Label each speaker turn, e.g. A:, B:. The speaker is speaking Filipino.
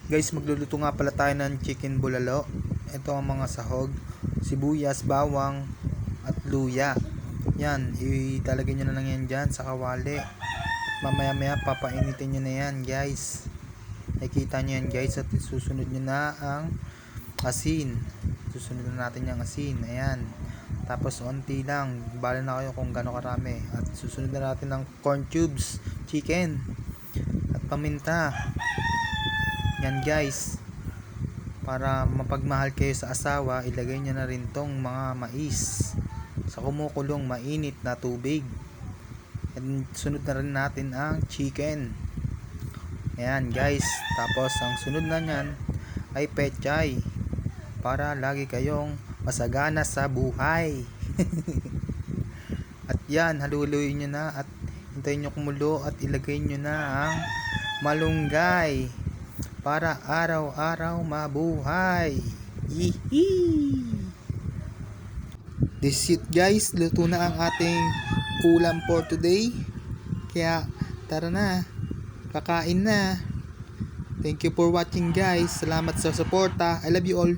A: Guys, magluluto nga pala tayo ng chicken bulalo. Ito ang mga sahog, sibuyas, bawang at luya. Yan, italagay nyo na lang yan dyan sa kawali. At mamaya maya papainitin nyo na yan guys. Nakikita nyo yan guys, at susunod nyo na ang asin. Susunod na natin yung asin. Ayan. Tapos onti lang, bala na kayo kung gaano karami. At susunod na natin ng corn cubes, chicken at paminta. Yan guys, para mapagmahal kayo sa asawa, ilagay nyo na rin tong mga mais sa kumukulong mainit na tubig. And sunod na rin natin ang chicken. Ayan guys, tapos ang sunod na nyan ay pechay, para lagi kayong masagana sa buhay. At yan, haluluin nyo na at hintayin nyo kumulo at ilagay nyo na ang malunggay para araw-araw mabuhay. Yee! This it guys, luto na ang ating ulam for today. Kaya tara na, kakain na. Thank you for watching guys. Salamat sa suporta. I love you all.